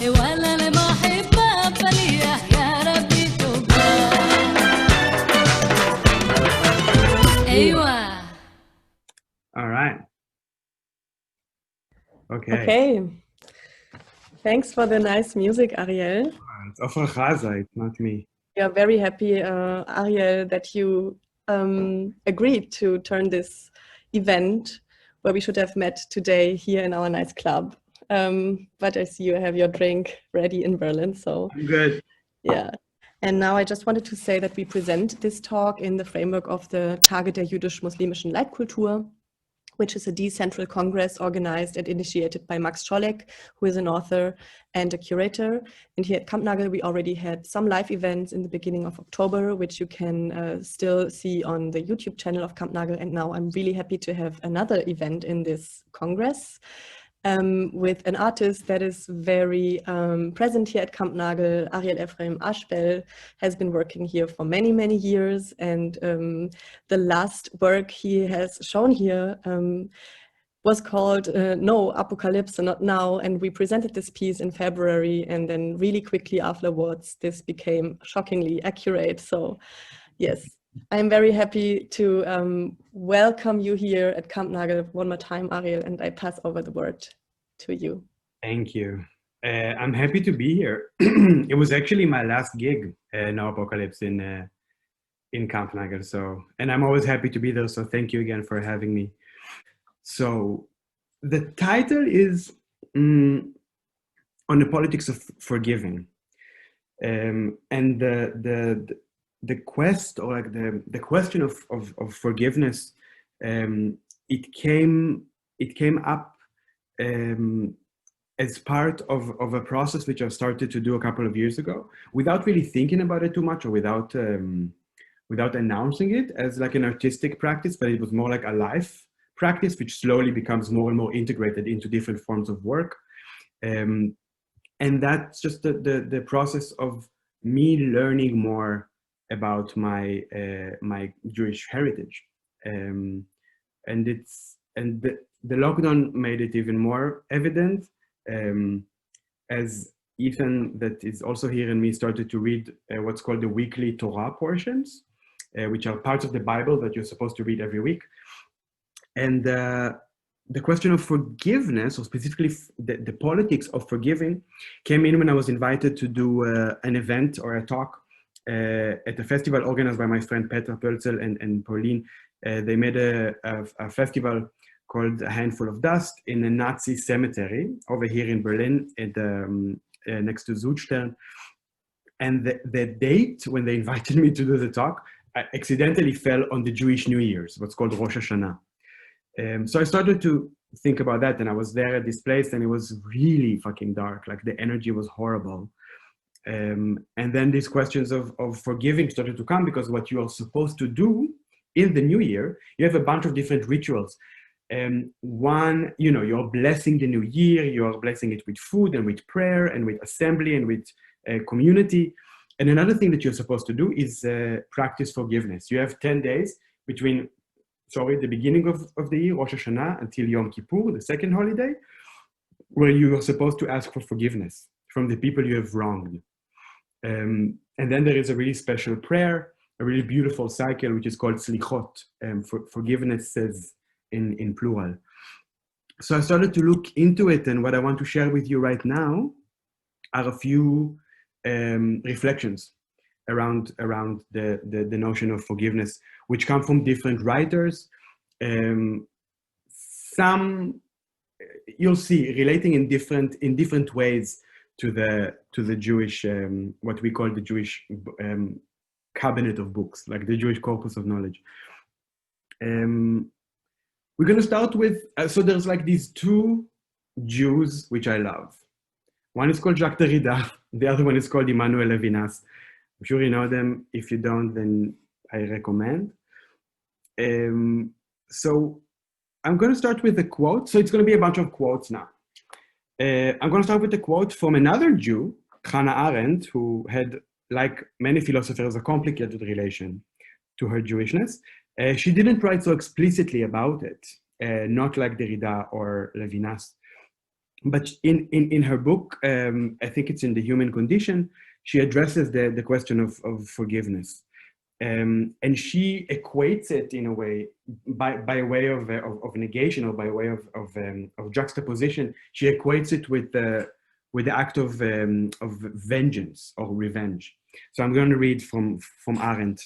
ولا أنا ما أحبها فليح يا ربي توبة. أيوة. All right. Okay. Okay. Thanks for the nice music, Ariel. It's Ofra Chaza, it's not me. We are very happy, Ariel, that you agreed to turn this event where we should have met today here in our nice club. But I see you have your drink ready in Berlin, so I'm good. yeah. And now I just wanted to say that we present this talk in the framework of the Tage der jüdisch-muslimischen Leitkultur, which is a decentral congress organized and initiated by Max Czollek, who is an author and a curator. And here at Kampnagel, we already had some live events in the beginning of October, which you can still see on the YouTube channel of Kampnagel. And now I'm really happy to have another event in this congress with an artist that is very present here at Kampnagel. Ariel Efraim Ashbel has been working here for many, many years. And the last work he has shown here was called No, Apocalypse, Not Now. And we presented this piece in February. And then really quickly afterwards, this became shockingly accurate. So yes. I'm very happy to welcome you here at Kampnagel one more time, Ariel, and I pass over the word to you. Thank you. I'm happy to be here. It was actually my last gig, No Apocalypse, in Kampnagel. So, and I'm always happy to be there. So thank you again for having me. So the title is on the politics of forgiving, and the quest, or like the question of forgiveness, it came up as part of a process which I started to do a couple of years ago, without really thinking about it too much, or without announcing it as like an artistic practice, but it was more like a life practice, which slowly becomes more and more integrated into different forms of work, and that's just the process of me learning more about my Jewish heritage, and the lockdown made it even more evident, as Ethan, that is also here, and me started to read what's called the weekly Torah portions, which are parts of the Bible that you're supposed to read every week, and the question of forgiveness, or specifically the politics of forgiving, came in when I was invited to do an event or a talk at a festival organized by my friend Peter Pölzel and Pauline. They made a festival called A Handful of Dust in a Nazi cemetery over here in Berlin, at next to Südstern. And the date when they invited me to do the talk accidentally fell on the Jewish New Year's, what's called Rosh Hashanah. So I started to think about that, and I was there at this place, and it was really fucking dark. Like the energy was horrible. And then these questions of forgiving started to come, because what you are supposed to do in the new year, you have a bunch of different rituals. One, you're blessing the new year, you're blessing it with food and with prayer and with assembly and with community. And another thing that you're supposed to do is practice forgiveness. You have 10 days between, the beginning of the year, Rosh Hashanah, until Yom Kippur, the second holiday, where you are supposed to ask for forgiveness from the people you have wronged. And then there is a really special prayer, a really beautiful cycle, which is called Slichot, forgiveness says in plural. So I started to look into it, and what I want to share with you right now are a few reflections around the notion of forgiveness, which come from different writers. Some you'll see relating in different ways to the Jewish, what we call the Jewish cabinet of books, like the Jewish corpus of knowledge. We're going to start with, so there's like these two Jews which I love. One is called Jacques Derrida, the other one is called Emmanuel Levinas. I'm sure you know them. If you don't, then I recommend. So I'm going to start with a quote. So it's going to be a bunch of quotes now. I'm going to start with a quote from another Jew, Hannah Arendt, who had, like many philosophers, a complicated relation to her Jewishness. She didn't write so explicitly about it, not like Derrida or Levinas. but in her book, I think it's in The Human Condition, she addresses the question of forgiveness. And she equates it in a way by way of negation, or by way of juxtaposition. She equates it with the act of vengeance or revenge. So I'm going to read from Arendt.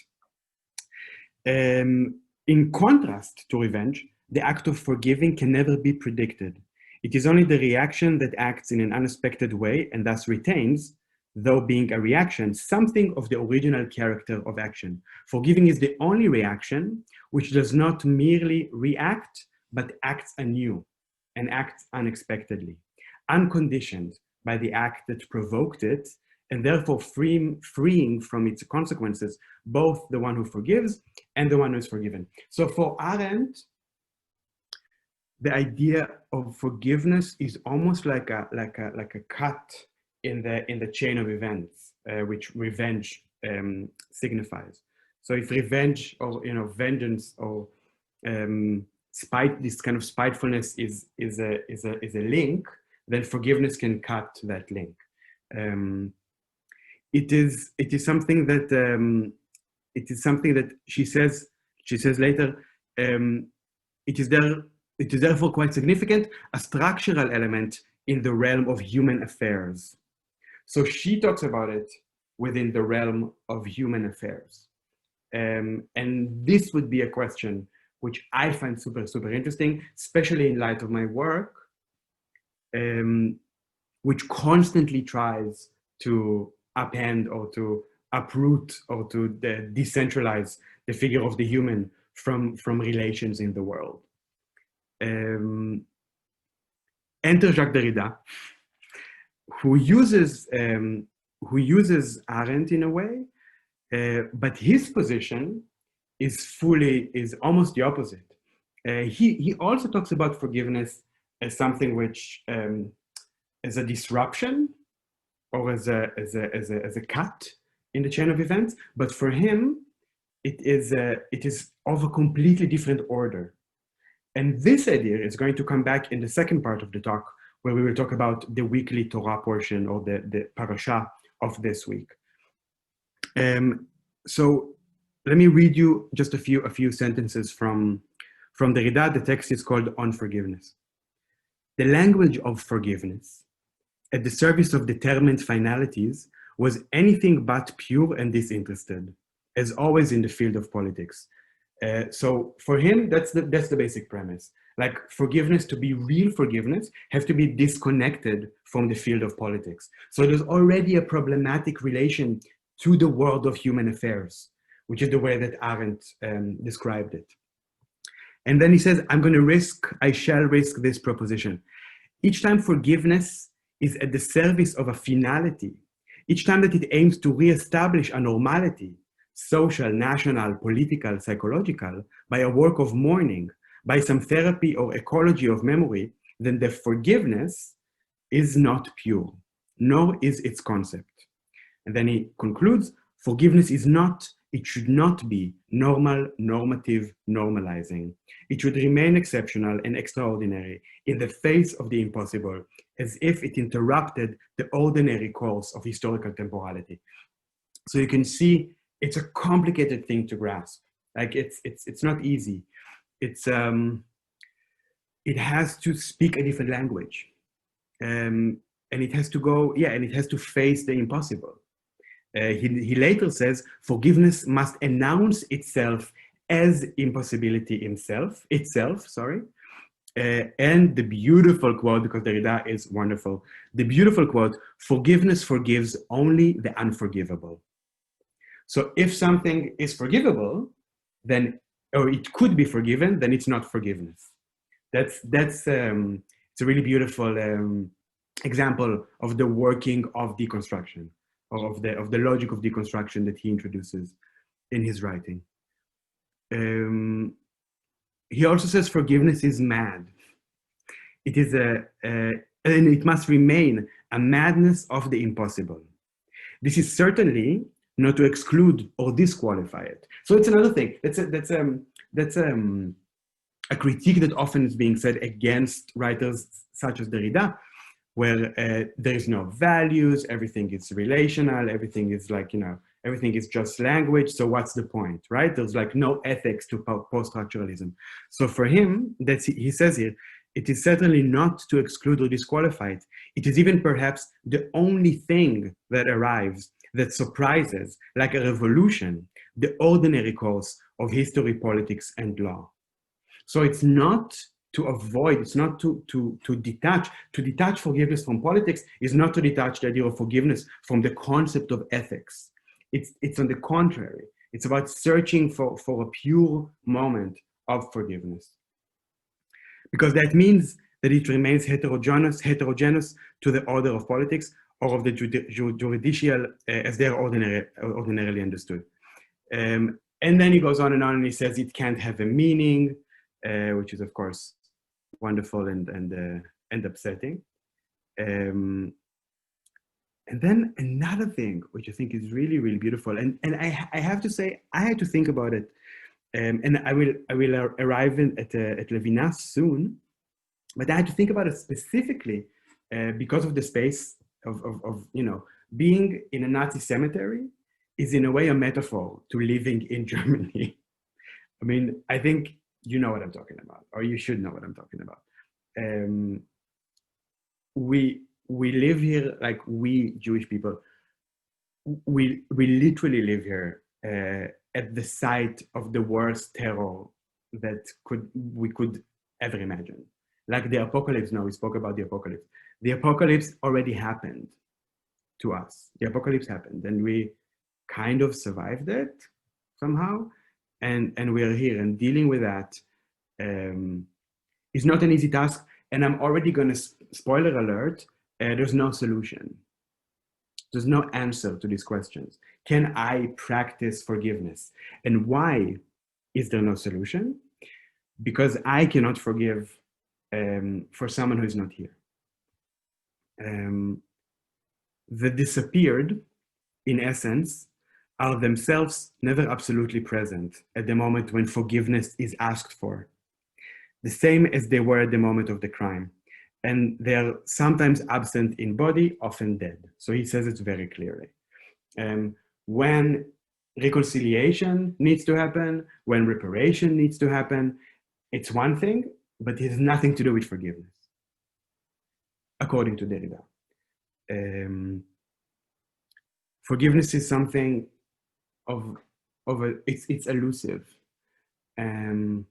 In contrast to revenge, the act of forgiving can never be predicted. It is only the reaction that acts in an unexpected way and thus retains, though being a reaction, something of the original character of action. Forgiving is the only reaction which does not merely react, but acts anew and acts unexpectedly, unconditioned by the act that provoked it, and therefore freeing from its consequences both the one who forgives and the one who is forgiven. So for Arendt, the idea of forgiveness is almost like a cut in the chain of events, which revenge signifies. So if revenge, or vengeance, or spite, this kind of spitefulness is a link, then forgiveness can cut that link. It is something that she says later. It is therefore quite significant, a structural element in the realm of human affairs. So she talks about it within the realm of human affairs. And this would be a question which I find super, super interesting, especially in light of my work, which constantly tries to upend or to uproot or to decentralize the figure of the human from relations in the world. Enter Jacques Derrida, who uses Arendt in a way, but his position is almost the opposite. He also talks about forgiveness as something which as a disruption, or as a cut in the chain of events, but for him it is of a completely different order. And this idea is going to come back in the second part of the talk, where we will talk about the weekly Torah portion, or the parasha of this week. So let me read you just a few sentences from Derrida. The text is called Unforgiveness. The language of forgiveness, at the service of determined finalities, was anything but pure and disinterested, as always in the field of politics. So for him, that's the basic premise. Like, forgiveness, to be real forgiveness, has to be disconnected from the field of politics. So there's already a problematic relation to the world of human affairs, which is the way that Arendt described it. And then he says, I shall risk this proposition. Each time forgiveness is at the service of a finality, each time that it aims to reestablish a normality, social, national, political, psychological, by a work of mourning, by some therapy or ecology of memory, then the forgiveness is not pure, nor is its concept. And then he concludes, forgiveness is not, it should not be normal, normative, normalizing. It should remain exceptional and extraordinary in the face of the impossible, as if it interrupted the ordinary course of historical temporality. So you can see it's a complicated thing to grasp. Like, it's not easy. It has to speak a different language. And it has to go, and it has to face the impossible. He later says, forgiveness must announce itself as impossibility itself. And the beautiful quote, because Derrida is wonderful, the beautiful quote, forgiveness forgives only the unforgivable. So if something is forgivable, then, or it could be forgiven, then it's not forgiveness. It's a really beautiful example of the working of deconstruction, or of the logic of deconstruction that he introduces in his writing. He also says forgiveness is mad. It is and it must remain a madness of the impossible. This is certainly not to exclude or disqualify it. So it's another thing. That's a critique that often is being said against writers such as Derrida, where there is no values, everything is relational, everything is like, everything is just language. So what's the point, right? There's like no ethics to post-structuralism. So for him, he says here, it is certainly not to exclude or disqualify it. It is even perhaps the only thing that arrives, that surprises, like a revolution, the ordinary course of history, politics, and law. So it's not to avoid, it's not to detach. To detach forgiveness from politics is not to detach the idea of forgiveness from the concept of ethics. It's on the contrary. It's about searching for a pure moment of forgiveness. Because that means that it remains heterogeneous to the order of politics or of the judicial as they are ordinarily understood. And then he goes on and he says it can't have a meaning, which is of course wonderful and upsetting. And then another thing which I think is really, really beautiful, and I have to say, I had to think about it, and I will arrive at Levinas soon, but I had to think about it specifically because of the space of being in a Nazi cemetery is in a way a metaphor to living in Germany. I mean, I think you know what I'm talking about, or you should know what I'm talking about. We live here, like we Jewish people, we literally live here at the site of the worst terror that we could ever imagine. Like the apocalypse. Now we spoke about the apocalypse. The apocalypse already happened to us. The apocalypse happened, and we kind of survived it somehow, and we are here, and dealing with that is not an easy task. And I'm already going to spoiler alert. There's no solution. There's no answer to these questions. Can I practice forgiveness? And why is there no solution? Because I cannot forgive for someone who is not here. The disappeared, in essence, are themselves never absolutely present at the moment when forgiveness is asked for, the same as they were at the moment of the crime. And they're sometimes absent in body, often dead. So he says it very clearly. When reconciliation needs to happen, when reparation needs to happen, it's one thing, but it has nothing to do with forgiveness, according to Derrida. Forgiveness is something it's elusive, and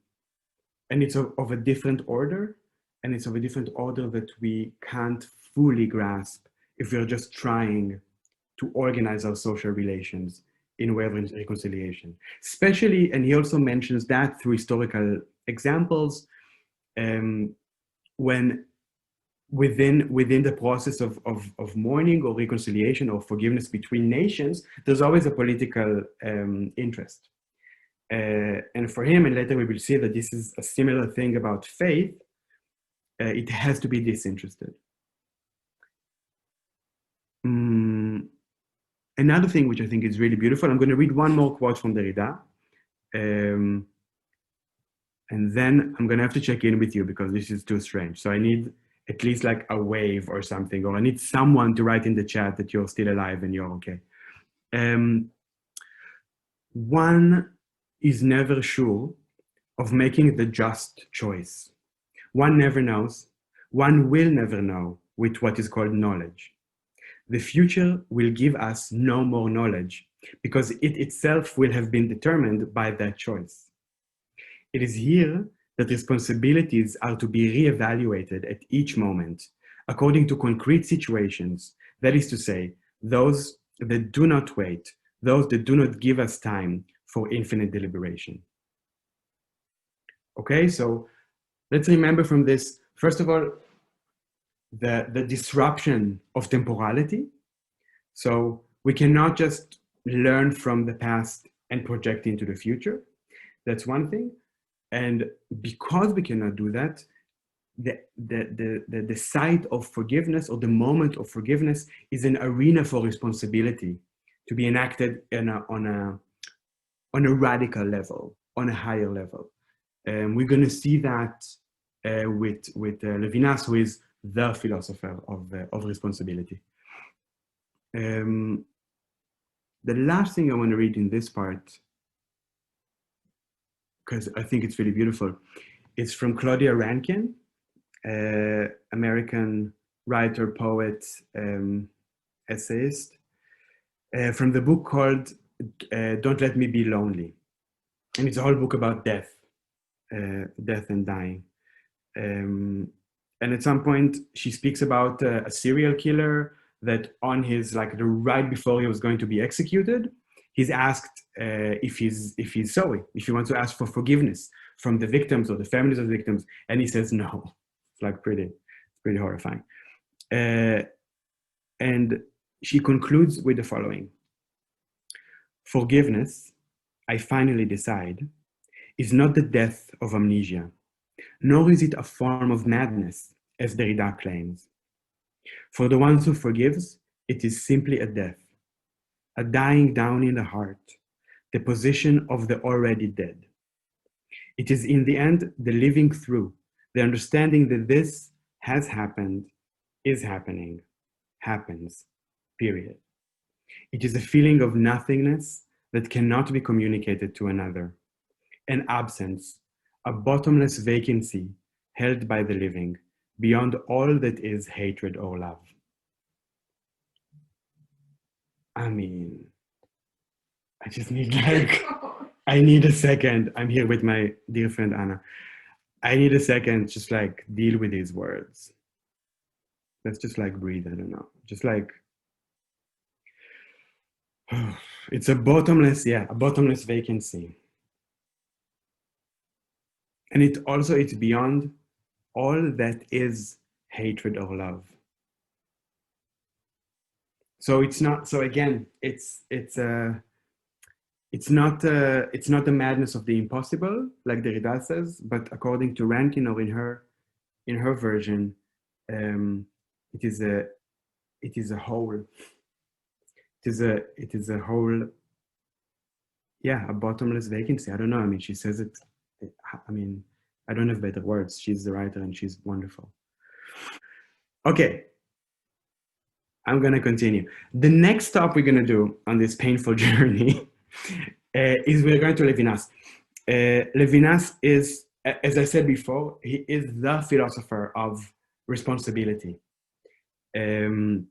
it's of a different order, and it's of a different order that we can't fully grasp if we're just trying to organize our social relations in a way of reconciliation. Especially, and he also mentions that through historical examples, when within the process of mourning or reconciliation or forgiveness between nations, there's always a political interest. And for him, and later we will see that this is a similar thing about faith, it has to be disinterested. Another thing which I think is really beautiful, I'm going to read one more quote from Derrida, and then I'm going to have to check in with you because this is too strange. So I need at least like a wave or something, or I need someone to write in the chat that you're still alive and you're okay. One is never sure of making the just choice. One never knows. One will never know with what is called knowledge. The future will give us no more knowledge because it itself will have been determined by that choice. It is here that responsibilities are to be reevaluated at each moment according to concrete situations. That is to say, those that do not wait, those that do not give us time for infinite deliberation. Okay, so let's remember from this, first of all, the disruption of temporality. So we cannot just learn from the past and project into the future. That's one thing. And because we cannot do that, the site of forgiveness or the moment of forgiveness is an arena for responsibility to be enacted on a radical level, on a higher level. We're going to see that with Levinas, who is the philosopher of responsibility. The last thing I want to read in this part, because I think it's really beautiful, it's from Claudia Rankine, American writer, poet, essayist, from the book called Don't Let Me Be Lonely. And it's a whole book about death and dying. And at some point, she speaks about a serial killer that on his, like right before he was going to be executed, he's asked if he's sorry, if he wants to ask for forgiveness from the victims or the families of the victims, and he says no. It's like pretty horrifying. And she concludes with the following: forgiveness, I finally decide, is not the death of amnesia, nor is it a form of madness, as Derrida claims. For the one who forgives, it is simply a death, a dying down in the heart, the position of the already dead. It is in the end the living through, the understanding that this has happened, is happening, happens, period. It is a feeling of nothingness that cannot be communicated to another, an absence, a bottomless vacancy held by the living, beyond all that is hatred or love. I mean, I just need I need a second. I'm here with my dear friend Anna. I need a second, just like deal with these words. Let's just like breathe, I don't know. Just like, it's a bottomless vacancy. And it's beyond all that is hatred or love. So it's not, so again, it's not the madness of the impossible, like Derrida says, but according to Rankine, or in her version, it is a whole. It is a whole. Yeah, a bottomless vacancy. I don't know. I mean, she says it. I mean, I don't have better words. She's the writer, and she's wonderful. Okay. I'm gonna continue. The next stop we're gonna do on this painful journey is we're going to Levinas. Levinas is, as I said before, he is the philosopher of responsibility, and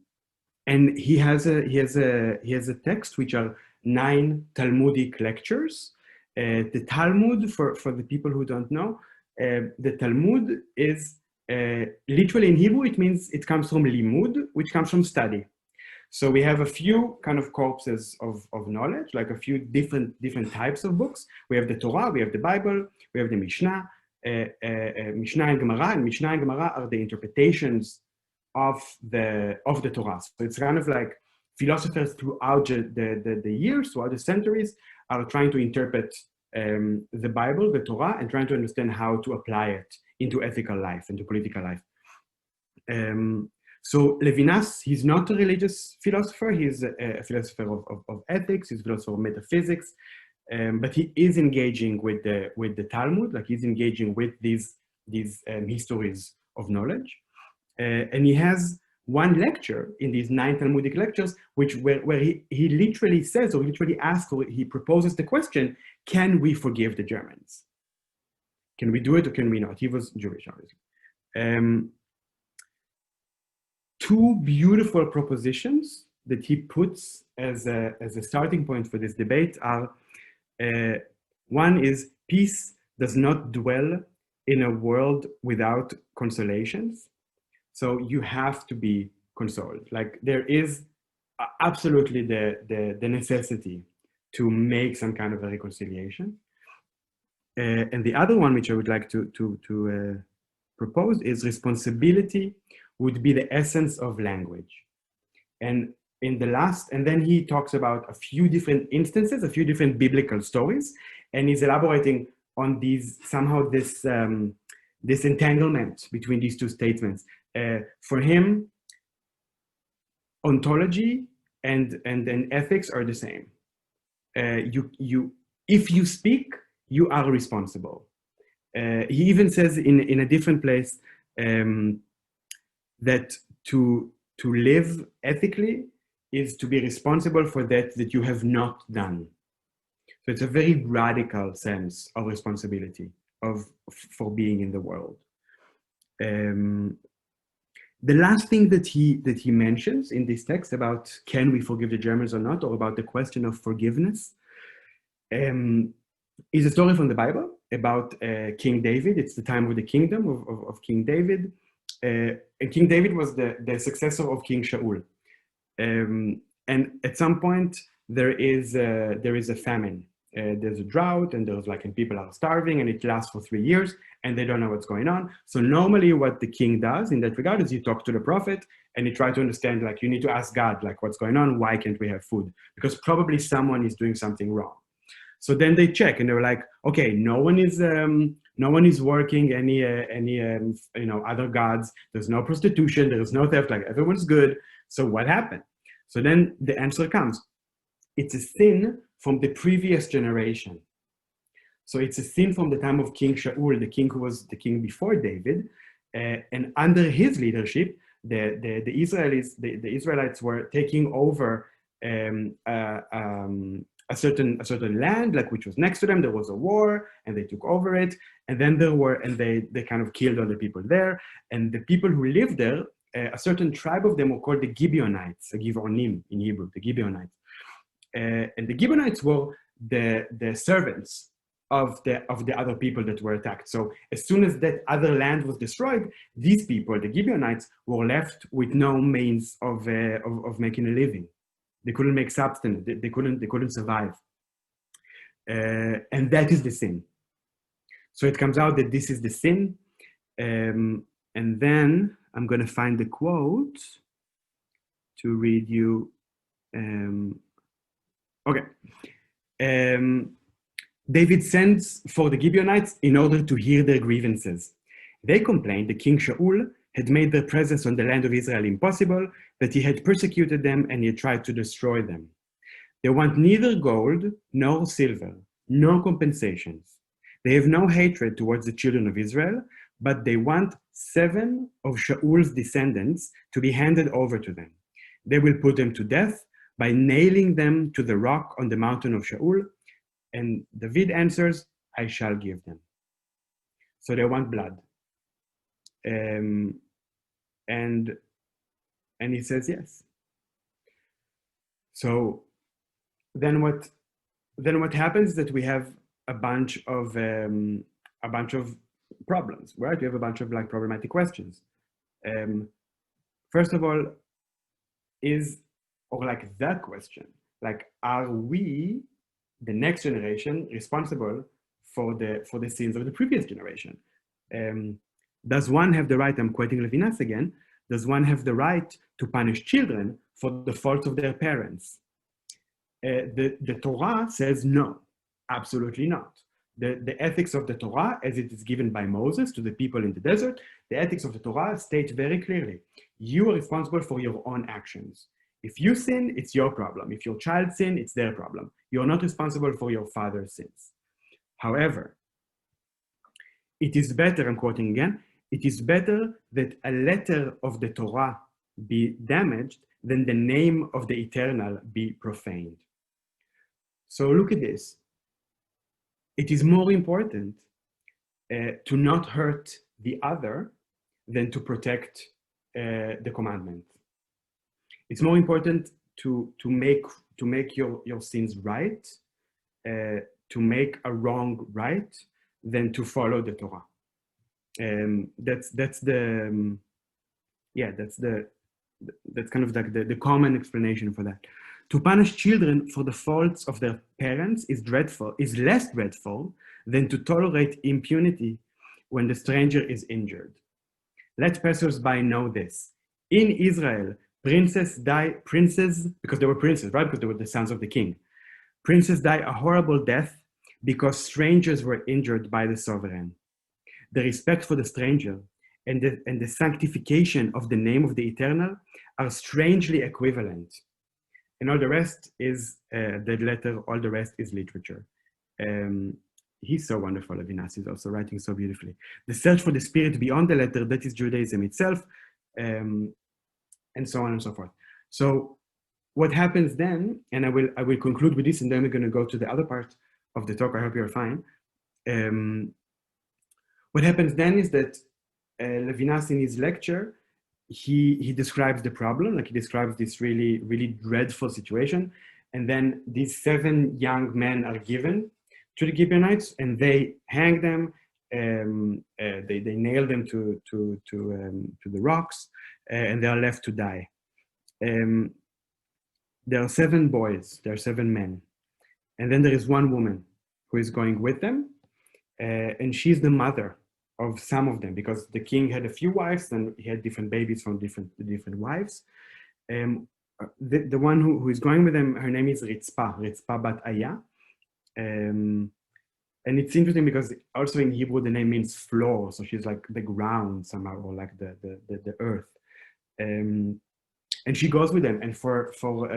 he has a text which are 9 Talmudic lectures. The Talmud, for the people who don't know, the Talmud is literally in Hebrew, it comes from limud, which comes from study. So we have a few kind of corpses of knowledge, like a few different types of books. We have the Torah, we have the Bible, we have the Mishnah, Mishnah and Gemara, and Mishnah and Gemara are the interpretations of the Torah. So it's kind of like philosophers throughout the years, throughout the centuries, are trying to interpret the Bible, the Torah, and trying to understand how to apply it into ethical life, into political life. So Levinas, he's not a religious philosopher. He's a philosopher of ethics. He's a philosopher of metaphysics, but he is engaging with the Talmud. Like he's engaging with these histories of knowledge, and he has one lecture in these 9 Talmudic lectures, where he literally says, or literally asks, or he proposes the question: can we forgive the Germans? Can we do it or can we not? He was Jewish, obviously. 2 beautiful propositions that he puts as a starting point for this debate are, one is, peace does not dwell in a world without consolations. So you have to be consoled. Like there is absolutely the necessity to make some kind of a reconciliation. And the other one, which I would like to propose, is responsibility would be the essence of language. And then he talks about a few different instances, a few different biblical stories, and he's elaborating on this entanglement between these 2 statements. For him, ontology and ethics are the same. If you speak, you are responsible. He even says in a different place, that to live ethically is to be responsible for that you have not done. So it's a very radical sense of responsibility for being in the world. The last thing that he mentions in this text about can we forgive the Germans or not, or about the question of forgiveness, is a story from the Bible about King David. It's the time of the kingdom of King David. And King David was the successor of King Shaul. And at some point there is a famine. There's a drought, and and people are starving, and it lasts for 3 years, and they don't know what's going on. So normally what the king does in that regard is he talks to the prophet and he tries to understand, like, you need to ask God, like, what's going on? Why can't we have food? Because probably someone is doing something wrong. So then they check, and they're like, okay, no one is working any other gods. There's no prostitution. There's no theft. Like, everyone's good. So what happened? So then the answer comes. It's a sin from the previous generation. So it's a sin from the time of King Shaul, the king who was the king before David, and under his leadership, the Israelites were taking over a certain land, like, which was next to them. There was a war, and they took over it, and then they kind of killed all the people there, and the people who lived there, a certain tribe of them were called the Gibeonites, the Gibeonim in Hebrew, the Gibeonites. And the Gibeonites were the servants of the other people that were attacked. So as soon as that other land was destroyed, these people, the Gibeonites, were left with no means of making a living. They couldn't make substance. They couldn't survive. And that is the sin. So it comes out that this is the sin. And then I'm going to find the quote to read you. Okay. David sends for the Gibeonites in order to hear their grievances. They complained that King Shaul had made their presence on the land of Israel impossible, that he had persecuted them and he had tried to destroy them. They want neither gold nor silver, no compensations. They have no hatred towards the children of Israel, but they want 7 of Shaul's descendants to be handed over to them. They will put them to death by nailing them to the rock on the mountain of Shaul. And David answers, I shall give them. So they want blood. And he says yes. So then what happens is that we have a bunch of problems, right? We have a bunch of, like, problematic questions. First of all, that question, like, are we, the next generation, responsible for the sins of the previous generation? Does one have the right, I'm quoting Levinas again, does one have the right to punish children for the faults of their parents? The Torah says no, absolutely not. The ethics of the Torah, as it is given by Moses to the people in the desert, the ethics of the Torah state very clearly, you are responsible for your own actions. If you sin, it's your problem. If your child sin, it's their problem. You're not responsible for your father's sins. However, it is better, I'm quoting again, it is better that a letter of the Torah be damaged than the name of the Eternal be profaned. So look at this. It is more important to not hurt the other than to protect the commandment. It's more important to make your sins right, to make a wrong right, than to follow the Torah. That's kind of like the common explanation for that. To punish children for the faults of their parents is less dreadful than to tolerate impunity when the stranger is injured. Let passers-by know this. In Israel, princes, because they were princes, right? Because they were the sons of the king. Princes die a horrible death because strangers were injured by the sovereign. The respect for the stranger and the sanctification of the name of the Eternal are strangely equivalent. And all the rest is the letter, all the rest is literature. He's so wonderful, Levinas is also writing so beautifully. The search for the spirit beyond the letter, that is Judaism itself. and so on and so forth. So what happens then, and I will conclude with this, and then we're going to go to the other part of the talk. I hope you're fine. What happens then is that Levinas, in his lecture, he describes the problem, like he describes this really, really dreadful situation. And then these 7 young men are given to the Gibeonites, and they hang them. They nail them to the rocks, and they are left to die. There are 7 boys, there are 7 men, and then there is one woman who is going with them, and she's the mother of some of them, because the king had a few wives and he had different babies from different wives. The one who is going with them, her name is Ritzpah bat Aya. And it's interesting because also in Hebrew the name means floor, so she's like the ground somehow, or like the earth. And she goes with them, and for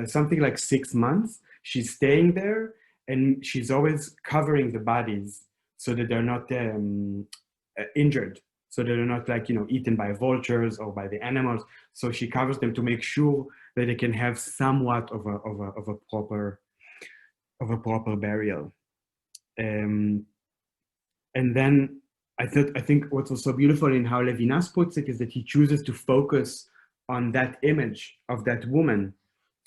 something like 6 months, she's staying there, and she's always covering the bodies so that they're not injured, so they're not, like, eaten by vultures or by the animals. So she covers them to make sure that they can have somewhat of a proper burial. And then I think what was so beautiful in how Levinas puts it is that he chooses to focus on that image of that woman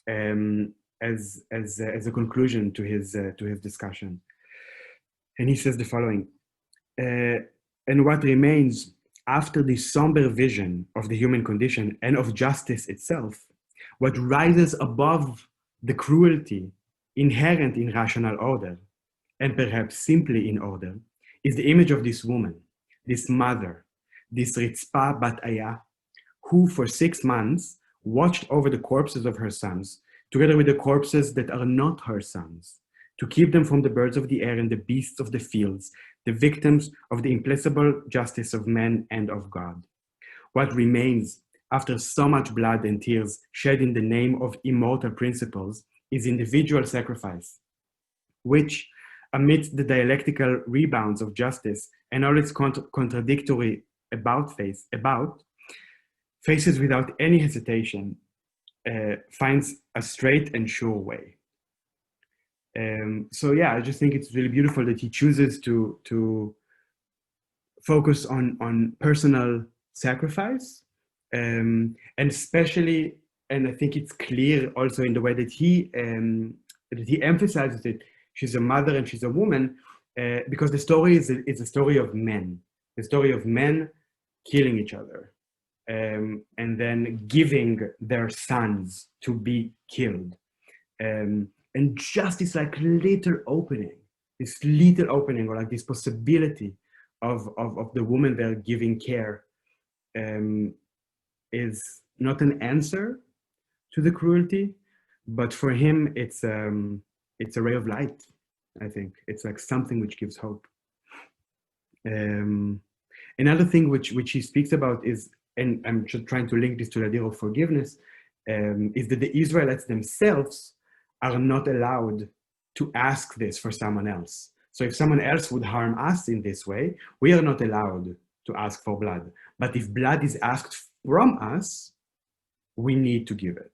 as a conclusion to his discussion. And he says the following: and what remains after this somber vision of the human condition and of justice itself, what rises above the cruelty inherent in rational order, and perhaps simply in order, is the image of this woman, this mother, this Ritzpah bat Aya, who for 6 months watched over the corpses of her sons, together with the corpses that are not her sons, to keep them from the birds of the air and the beasts of the fields, the victims of the implacable justice of men and of God. What remains after so much blood and tears shed in the name of immortal principles is individual sacrifice, which, amidst the dialectical rebounds of justice and all its contradictory faces without any hesitation, finds a straight and sure way. So yeah, I just think it's really beautiful that he chooses to focus on personal sacrifice, and especially, and I think it's clear also in the way that he emphasizes it. She's a mother and she's a woman, because the story is a story of men, the story of men killing each other, and then giving their sons to be killed. And just this like little opening, or like this possibility of the woman there giving care, is not an answer to the cruelty, but for him it's a ray of light. I think it's like something which gives hope. Another thing which he speaks about is, and I'm just trying to link this to the idea of forgiveness, is that the Israelites themselves are not allowed to ask this for someone else. So if someone else would harm us in this way, we are not allowed to ask for blood. But if blood is asked from us, we need to give it.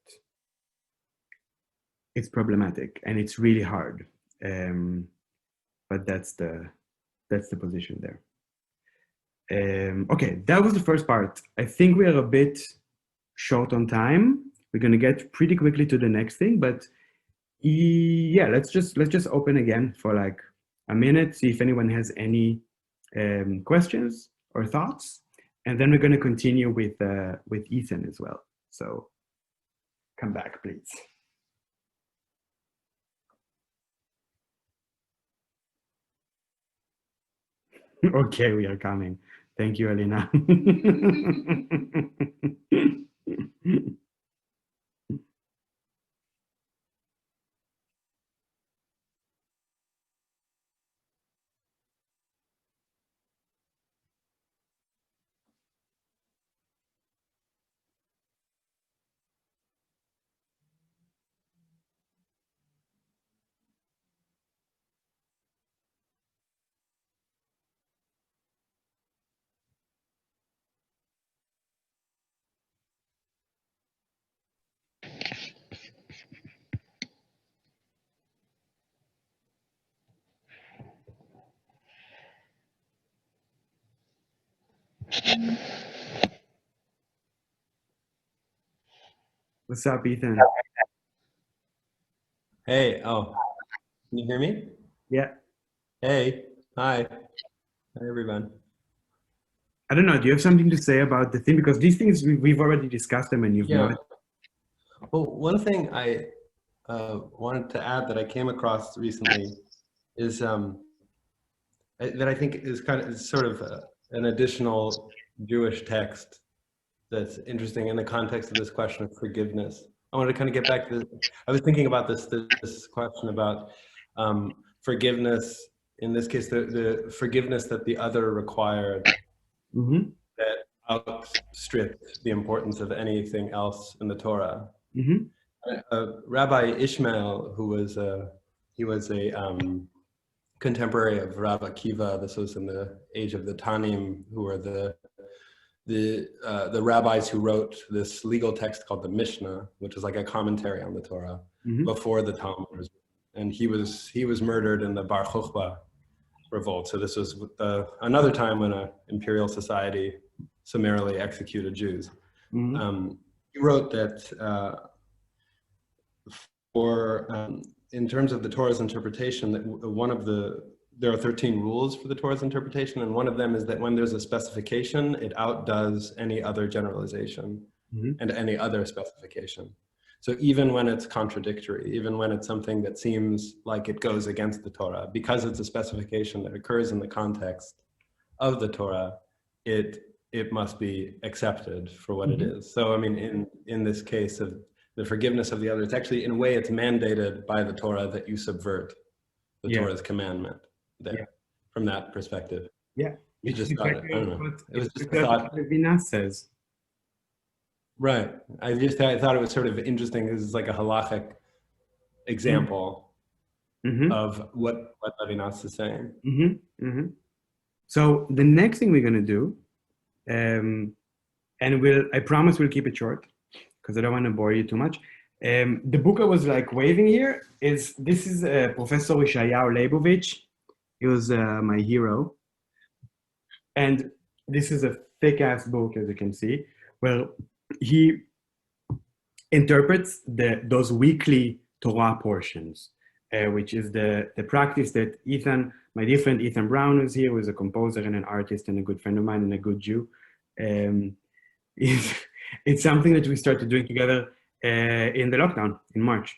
It's problematic and it's really hard, but that's the position there. Okay, that was the first part. I think we are a bit short on time. We're gonna get pretty quickly to the next thing, but yeah, let's just open again for like a minute, see if anyone has any questions or thoughts, and then we're gonna continue with Ethan as well. So come back, please. Okay, we are coming. Thank you, Alina. What's up, Ethan? Hey, oh, can you hear me? Yeah. Hey, hi, hi everyone. I don't know. Do you have something to say about the thing? Because these things we've already discussed them, and you've Yeah. not. Well, one thing I wanted to add that I came across recently is that I think is sort of an additional Jewish text that's interesting in the context of this question of forgiveness. I wanted to kind of get back to I was thinking about this question about forgiveness, in this case, the forgiveness that the other required, Mm-hmm. that outstripped the importance of anything else in the Torah. Mm-hmm. Rabbi Ishmael, who was he was a contemporary of Rabbi Akiva. This was in the age of the Tanim, who were the rabbis who wrote this legal text called the Mishnah, which is like a commentary on the Torah, Mm-hmm. before the Talmud was written. And he was murdered in the Bar Kokhba revolt. So this was another time when an imperial society summarily executed Jews. Mm-hmm. He wrote that in terms of the Torah's interpretation, that there are 13 rules for the Torah's interpretation, and one of them is that when there's a specification, it outdoes any other generalization Mm-hmm. and any other specification. So even when it's contradictory, even when it's something that seems like it goes against the Torah, because it's a specification that occurs in the context of the Torah, it must be accepted for what Mm-hmm. it is. So I mean, in this case of the forgiveness of the other, it's actually, in a way, it's mandated by the Torah that you subvert the Yeah. Torah's commandment there. Yeah. From that perspective. Yeah. You just thought, I don't know. It was just a what thought. Levinas says. Right. I thought it was sort of interesting. This is like a halachic example Mm-hmm. of what Levinas is saying. Mm-hmm. Mm-hmm. So the next thing we're gonna do, and I promise we'll keep it short because I don't want to bore you too much. The book I was like waving here is Professor Yeshayahu Leibovich. He was my hero, and this is a thick-ass book, as you can see, where he interprets those weekly Torah portions, which is the practice that Ethan, my dear friend Ethan Brown, is here, who is a composer and an artist and a good friend of mine and a good Jew. It's something that we started doing together in the lockdown in March,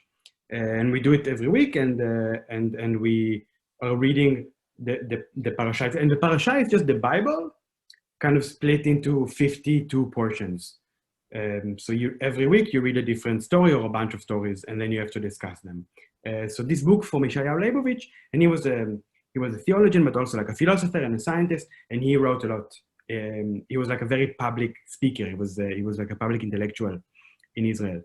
and we do it every week. And we are reading the parasha, and the parasha is just the Bible, kind of split into 52 portions. So every week you read a different story or a bunch of stories, and then you have to discuss them. So this book from Yeshayahu Leibovich, and he was a theologian, but also like a philosopher and a scientist, and he wrote a lot. He was like a very public speaker. He was like a public intellectual in Israel.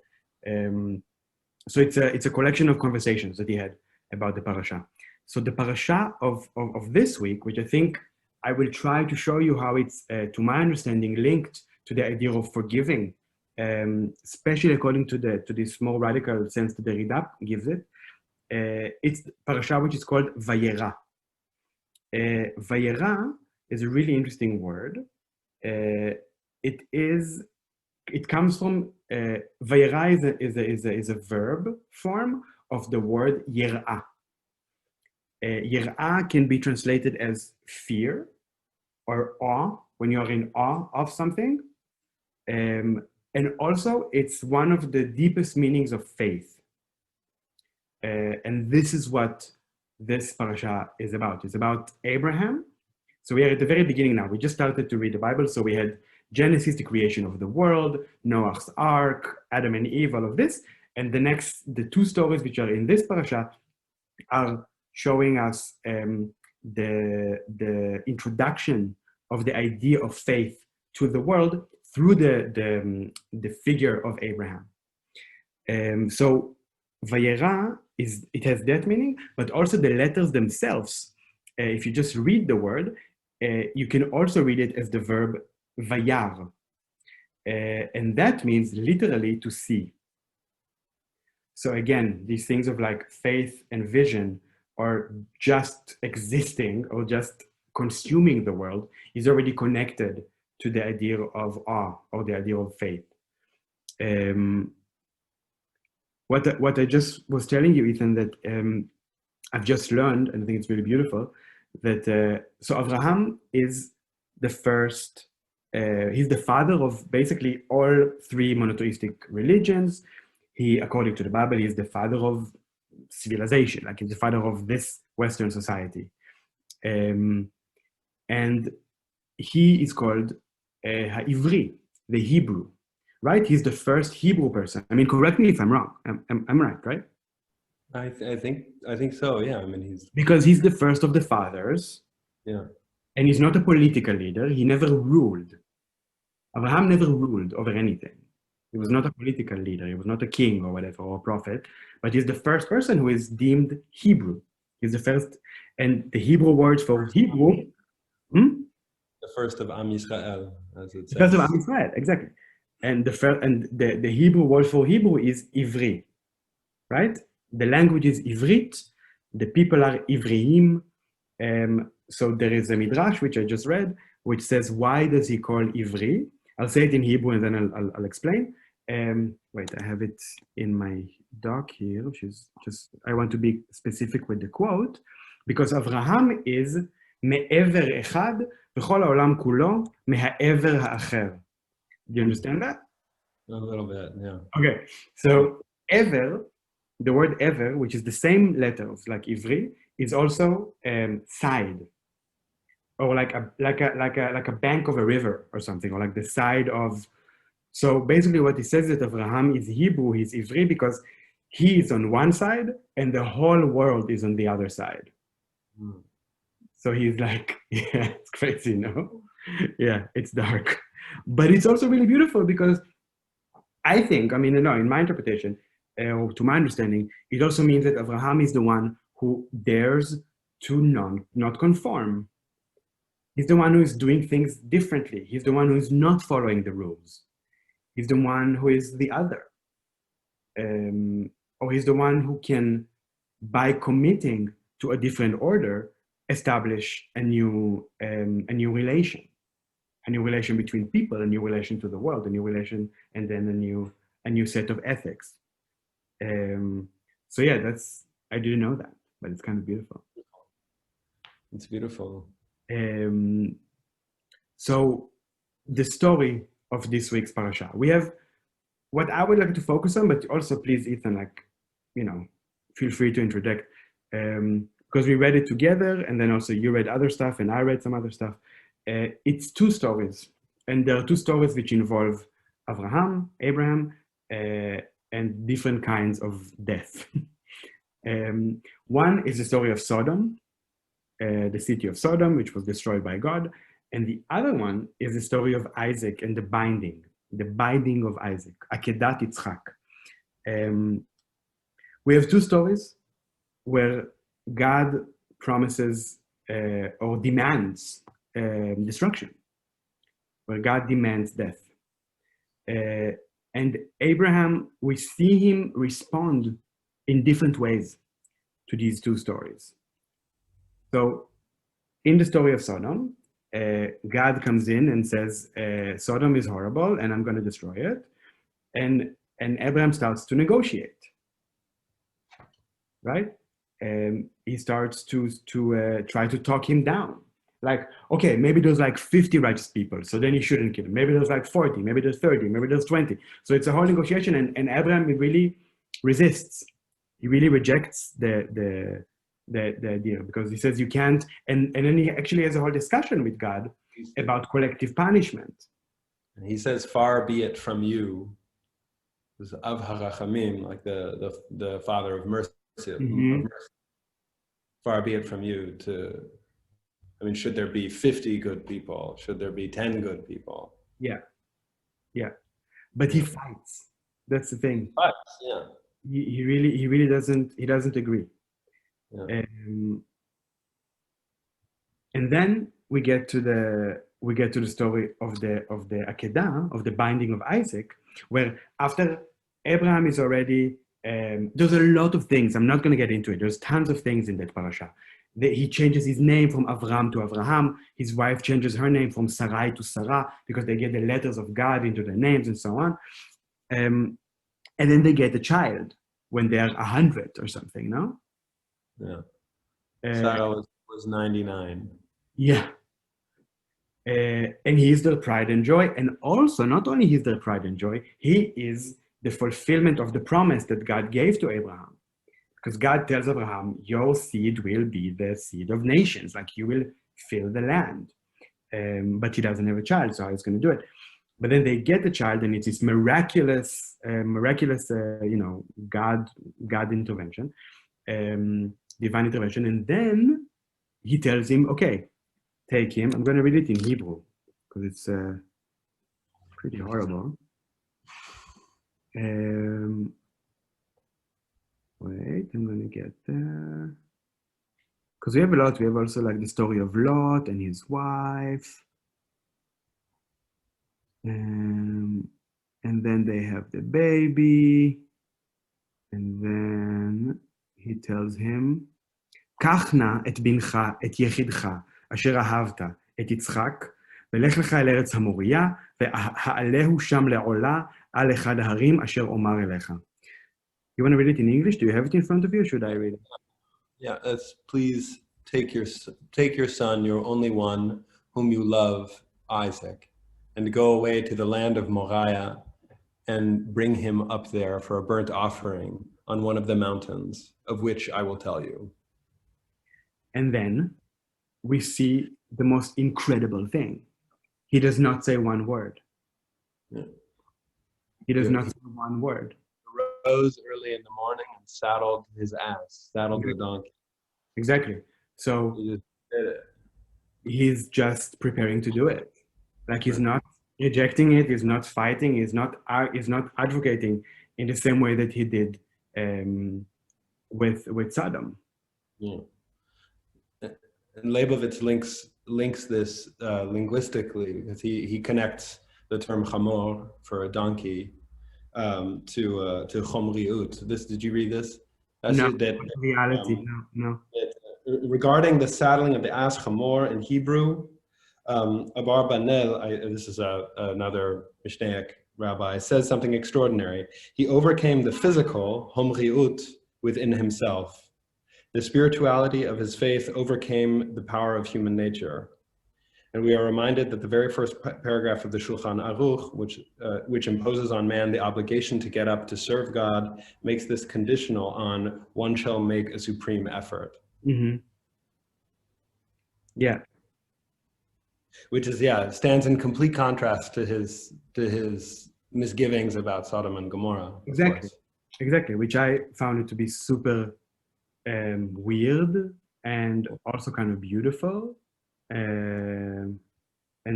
So it's a collection of conversations that he had about the parasha. So the parasha of this week, which I think I will try to show you how it's, to my understanding, linked to the idea of forgiving, especially according to this more radical sense that Derrida gives it. It's parasha which is called Vayera. Vayera is a really interesting word. It comes from Vayera is a verb form of the word Yer'a. Yer'a can be translated as fear or awe, when you are in awe of something. And also, it's one of the deepest meanings of faith. And this is what this parasha is about. It's about Abraham. So we are at the very beginning now. We just started to read the Bible. So we had Genesis, the creation of the world, Noah's Ark, Adam and Eve, all of this. And the two stories which are in this parasha are showing us the introduction of the idea of faith to the world through the figure of Abraham. So Vayera it has that meaning, but also the letters themselves. If you just read the word, you can also read it as the verb vayar, and that means literally to see. So again, these things of like faith and vision, or just existing or just consuming the world, is already connected to the idea of awe or the idea of faith. What I just was telling you, Ethan, that I've just learned, and I think it's really beautiful, that so Abraham is the first, he's the father of basically all three monotheistic religions. He, according to the Bible, is the father of civilization, like he's the father of this Western society. And he is called Ivri, the Hebrew, right? He's the first Hebrew person. I mean, correct me if I'm wrong. I'm right, right? I think so. Yeah. I mean, he's Because he's the first of the fathers. yeah. And he's not a political leader. He never ruled. Abraham never ruled over anything. He was not a political leader. He was not a king or whatever, or a prophet. But he's the first person who is deemed Hebrew. He's the first, and the Hebrew word for Hebrew. The first of Am Yisrael, as it says. First of Am Yisrael, exactly. And the Hebrew word for Hebrew is Ivri, right? The language is Ivrit. The people are Ivriim. So there is a midrash which I just read, which says, why does he call Ivri? I'll say it in Hebrew and then I'll explain. Wait, I have it in my doc here, which is just, I want to be specific with the quote, because Abraham is מעבר אחד וכל העולם כולו מהעבר האחר. Do you understand that? A little bit, yeah. Okay, so ever, the word ever, which is the same letters like Ivri, is also side, or like a bank of a river or something, or like the side of. So basically, what he says is that Abraham is Hebrew, he's Ivri, because he is on one side and the whole world is on the other side. Mm. So he's like, yeah, it's crazy, no? Yeah, it's dark. But it's also really beautiful because I think, I mean, no, in my interpretation, or to my understanding, it also means that Abraham is the one who dares to not conform. He's the one who is doing things differently. He's the one who is not following the rules. He's the one who is the other. Or he's the one who can, by committing to a different order, establish a new relation between people, a new relation to the world, a new relation, and then a new set of ethics. So yeah, I didn't know that, but it's kind of beautiful. It's beautiful. So the story of this week's parasha, we have what I would like to focus on, but also please, Ethan, like, feel free to interject, because we read it together, and then also you read other stuff, and I read some other stuff. It's two stories, and there are two stories which involve Abraham, and different kinds of death. One is the story of Sodom, the city of Sodom, which was destroyed by God. And the other one is the story of Isaac and the binding of Isaac, Akedat Yitzchak. We have two stories where God promises or demands destruction, where God demands death. And Abraham, we see him respond in different ways to these two stories. So in the story of Sodom, God comes in and says, Sodom is horrible and I'm going to destroy it. And Abraham starts to negotiate, right? He starts to try to talk him down. Like, okay, maybe there's like 50 righteous people, so then you shouldn't kill him. Maybe there's like 40, maybe there's 30, maybe there's 20. So it's a whole negotiation, and Abraham really resists. He really rejects the idea, because he says you can't, and then he actually has a whole discussion with God about collective punishment. And he says, "Far be it from you," of harachamim, like the Father of mercy. Mm-hmm. Of mercy. Far be it from you to. I mean, should there be 50 good people? Should there be 10 good people? Yeah. But he fights. That's the thing. But yeah, He really doesn't agree. yeah. And then we get to the story of the Akedah, of the binding of Isaac, where after Abraham is already there's a lot of things. I'm not going to get into it. There's tons of things in that parasha. he changes his name from Avram to Avraham. His wife changes her name from Sarai to Sarah because they get the letters of God into their names and so on. And then they get a child when they're 100 or something, no? Yeah. Sarah was 99. Yeah. And he is their pride and joy. And also, not only he's their pride and joy, he is the fulfillment of the promise that God gave to Abraham. Because God tells Abraham, your seed will be the seed of nations, like you will fill the land. But he doesn't have a child, so how he's going to do it? But then they get a child, and it's this miraculous, God intervention, divine intervention. And then he tells him, okay, take him. I'm going to read it in Hebrew because it's pretty horrible. Wait, I'm going to get there. Because we have a lot. We have also like the story of Lot and his wife. And then they have the baby. And then he tells him, קח נא את בנך, את יחידך, אשר אהבת, את יצחק, ולך לך אל ארץ המוריה, והעלהו שם לעולה על אחד ההרים אשר אומר אליך. You want to read it in English? Do you have it in front of you, or should I read it? Yeah, please take your son, your only one, whom you love, Isaac, and go away to the land of Moriah and bring him up there for a burnt offering on one of the mountains, of which I will tell you. And then we see the most incredible thing. He does not say one word. Yeah. He does not say one word. Rose early in the morning and saddled his ass, saddled the donkey. Exactly. So He just did it. he's just preparing to do it. Like he's not rejecting it. He's not fighting. He's not advocating in the same way that he did with Sodom. Yeah. And Leibovitz links this linguistically because he connects the term chamor for a donkey to chomriut. Did you read this? No, reality. No. Regarding the saddling of the ass chamor in Hebrew, Abar Banel, this is another Mishnaic rabbi, says something extraordinary. He overcame the physical chomriut within himself. The spirituality of his faith overcame the power of human nature. And we are reminded that the very first paragraph of the Shulchan Aruch, which imposes on man the obligation to get up to serve God, makes this conditional on one shall make a supreme effort. Mm-hmm. Yeah. Which is, stands in complete contrast to his misgivings about Sodom and Gomorrah. Exactly. Which I found it to be super weird and also kind of beautiful and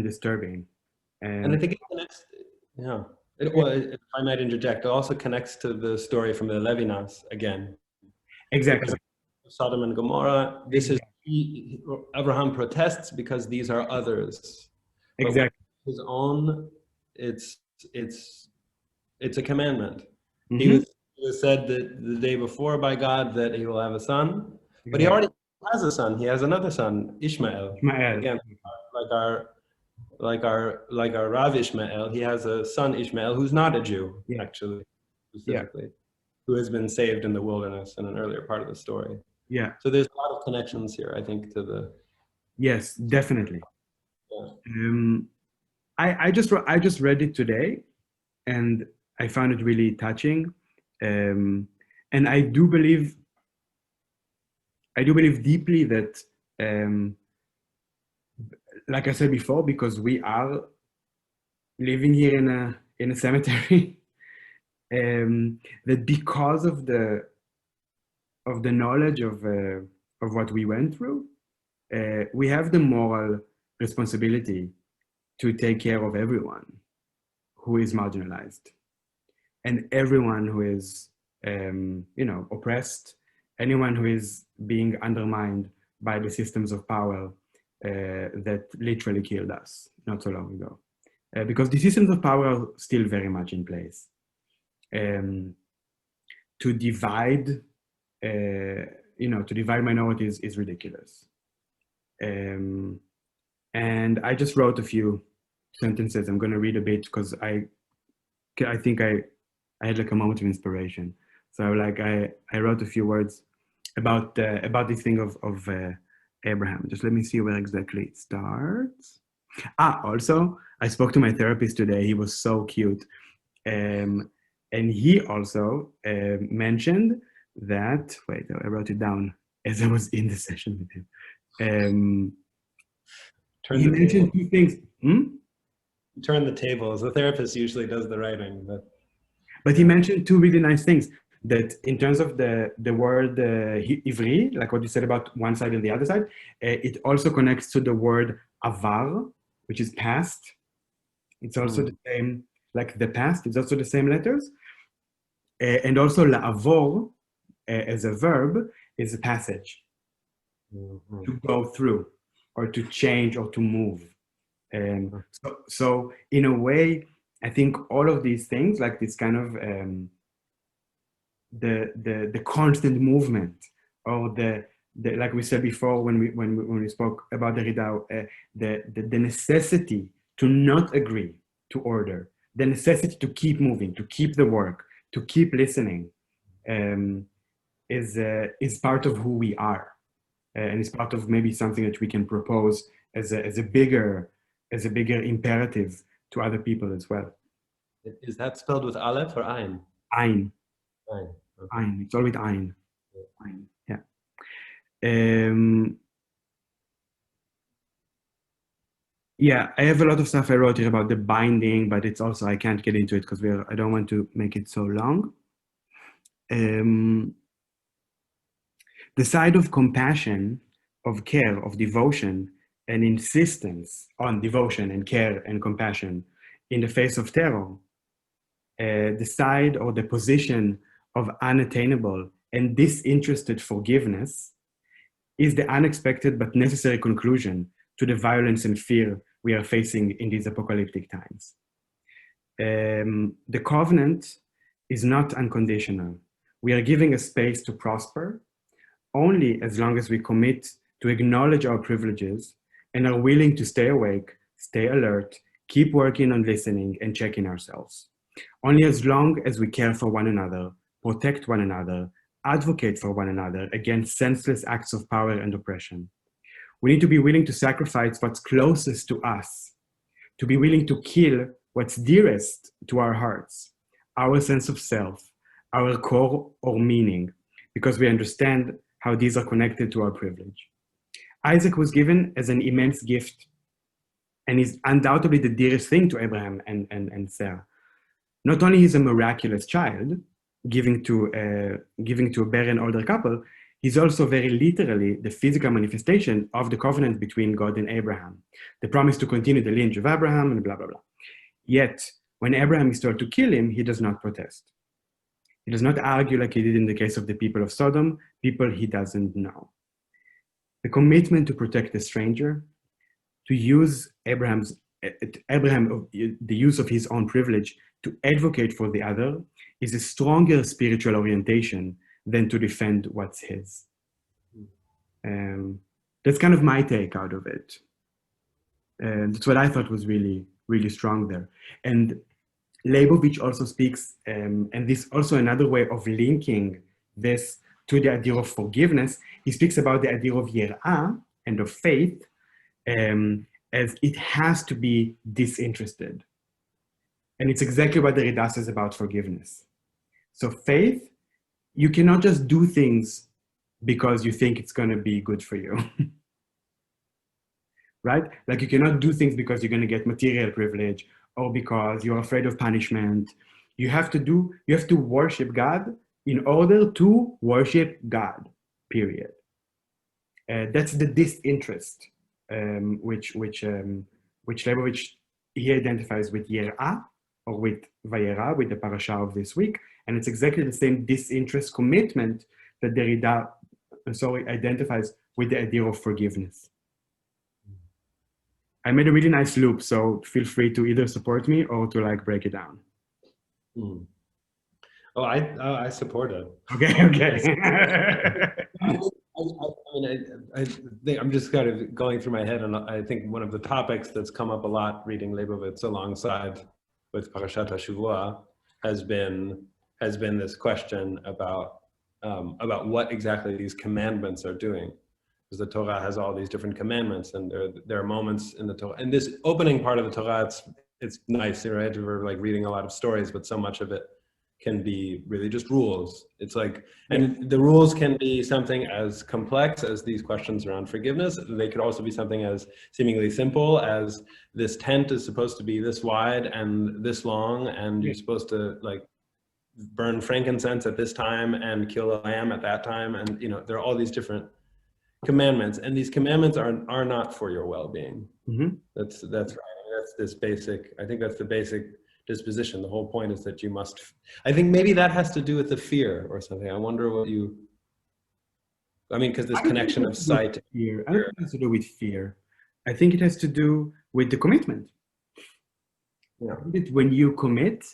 disturbing. And I think it connects, if I might interject, it also connects to the story from the Levinas again. Exactly. Sodom and Gomorrah, Abraham protests because these are others. Exactly. But his own, it's a commandment. Mm-hmm. He was said that the day before by God that he will have a son, but he already has a son. He has another son, Ishmael. Again, like our Rav Ishmael, he has a son Ishmael who's not a Jew, actually, specifically, who has been saved in the wilderness in an earlier part of the story. Yeah. So there's a lot of connections here, I think, to the. Yes, definitely. Yeah. I just read it today, and I found it really touching. And I do believe deeply that, like I said before, because we are living here in a cemetery, that because of the knowledge of what we went through, we have the moral responsibility to take care of everyone who is marginalized and everyone who is oppressed, anyone who is being undermined by the systems of power that literally killed us not so long ago. Because the systems of power are still very much in place. To divide to divide minorities is ridiculous. And I just wrote a few sentences. I'm going to read a bit because I think I had like a moment of inspiration. So like I wrote a few words about this thing of Abraham. Just let me see where exactly it starts. Also, I spoke to my therapist today. He was so cute. And he also mentioned that, wait, I wrote it down as I was in the session with him. He mentioned two things. Turn the tables. The therapist usually does the writing. But he mentioned two really nice things. That in terms of the word ivri, like what you said about one side and the other side, it also connects to the word avar, which is past. It's also the same, like the past, it's also the same letters. And also la'avor, as a verb, is a passage. To go through, or to change, or to move. So in a way, I think all of these things, like this kind of the constant movement, or the like we said before when we spoke about Derrida, the necessity to not agree to order, the necessity to keep moving, to keep the work, to keep listening, is part of who we are, and it's part of maybe something that we can propose as a bigger imperative to other people as well. Is that spelled with aleph or ein? Ein. Ein. Okay. Ein. It's all with ein. Ein. Yeah. Yeah, I have a lot of stuff I wrote here about the binding, but it's also, I can't get into it because I don't want to make it so long. The side of compassion, of care, of devotion, and insistence on devotion and care and compassion in the face of terror, the side or the position of unattainable and disinterested forgiveness is the unexpected but necessary conclusion to the violence and fear we are facing in these apocalyptic times. The covenant is not unconditional. We are giving a space to prosper only as long as we commit to acknowledge our privileges and are willing to stay awake, stay alert, keep working on listening and checking ourselves. Only as long as we care for one another, protect one another, advocate for one another against senseless acts of power and oppression. We need to be willing to sacrifice what's closest to us, to be willing to kill what's dearest to our hearts, our sense of self, our core or meaning, because we understand how these are connected to our privilege. Isaac was given as an immense gift and is undoubtedly the dearest thing to Abraham and Sarah. Not only is a miraculous child, giving to a barren older couple, he's also very literally the physical manifestation of the covenant between God and Abraham, the promise to continue the lineage of Abraham and blah, blah, blah. Yet, when Abraham is told to kill him, he does not protest. He does not argue like he did in the case of the people of Sodom, people he doesn't know. The commitment to protect the stranger, to use the use of his own privilege to advocate for the other, is a stronger spiritual orientation than to defend what's his. That's kind of my take out of it. That's what I thought was really, really strong there. And Leibovich also speaks, and this also another way of linking this to the idea of forgiveness. He speaks about the idea of yirah and of faith as it has to be disinterested. And it's exactly what Derrida says about forgiveness. So faith, you cannot just do things because you think it's going to be good for you. Right? Like you cannot do things because you're going to get material privilege or because you're afraid of punishment. You have to worship God in order to worship God, period. That's the disinterest, which Leibovich, he identifies with Yerah, or with Vayera, with the parasha of this week. And it's exactly the same disinterest commitment that Derrida, identifies with the idea of forgiveness. I made a really nice loop, so feel free to either support me or to like break it down. Oh, I support it. Okay, okay. I'm just kind of going through my head, and I think one of the topics that's come up a lot reading Leibovitz alongside with Parashat HaShavua has been this question about what exactly these commandments are doing, because the Torah has all these different commandments, and there are moments in the Torah. And this opening part of the Torah, it's nice, right? We're like reading a lot of stories, but so much of it can be really just rules. It's like, and the rules can be something as complex as these questions around forgiveness. They could also be something as seemingly simple as this tent is supposed to be this wide and this long, and you're supposed to like burn frankincense at this time and kill a lamb at that time. And, you know, there are all these different commandments, and these commandments are not for your well-being. Mm-hmm. That's right. That's this basic, I think that's the basic disposition. The whole point is that you must, I think maybe that has to do with the fear or something. I wonder what you, I mean, because this connection of sight. Fear. I don't think it has to do with fear. I think it has to do with the commitment. Yeah. When you commit,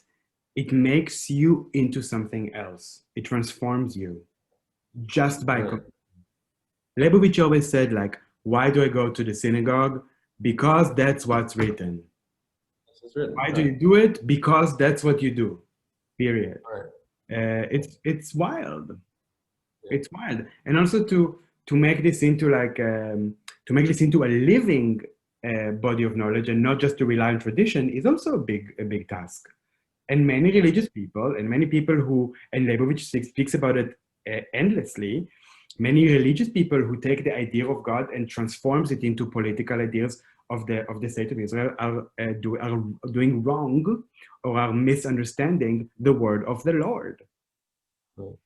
it makes you into something else. It transforms you just by committing. Leibovitz always said, like, why do I go to the synagogue? Because that's what's written. Why do you do it? Because that's what you do. Period. It's wild. It's wild, and also to make this into like to make this into a living body of knowledge, and not just to rely on tradition, is also a big task. And many religious people, and many people who, and Leibovitz speaks about it endlessly. Many religious people who take the idea of God and transforms it into political ideas of the state of Israel are doing wrong, or are misunderstanding the word of the Lord. Well,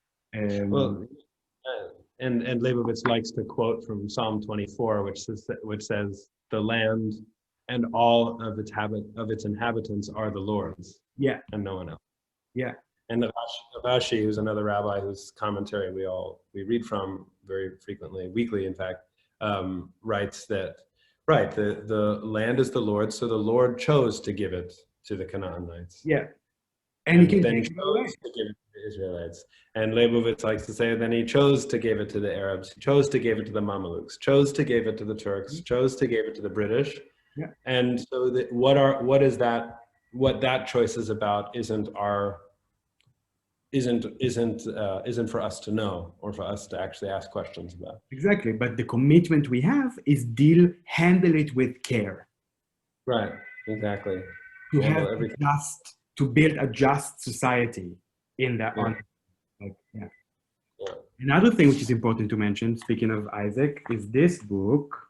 and Leibovitz likes to quote from Psalm 24, which says, "The land and all of its inhabitants are the Lord's, yeah, and no one else." Yeah. And Avashi, who's another rabbi whose commentary we read from very frequently, weekly in fact, writes that, right, the land is the Lord's, so the Lord chose to give it to the Canaanites. Yeah. And then chose to give it to the Israelites. And Leibovitz likes to say, then he chose to give it to the Arabs, chose to give it to the Mamelukes, chose to give it to the Turks, chose to give it to the British. Yeah. And so what that choice is about isn't for us to know, or for us to actually ask questions about. Exactly, but the commitment we have is handle it with care. Right, exactly. To build a just society in that. Yeah. Another thing which is important to mention, speaking of Isaac, is this book.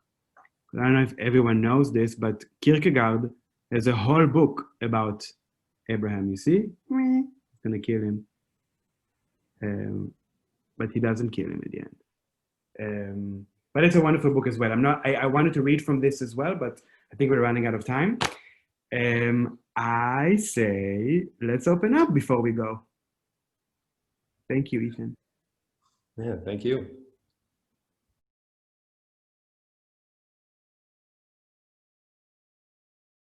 I don't know if everyone knows this, but Kierkegaard has a whole book about Abraham. You see, he's gonna kill him. But he doesn't kill him at the end. But it's a wonderful book as well. I wanted to read from this as well, but I think we're running out of time. I say, let's open up before we go. Thank you, Ethan. Yeah, thank you.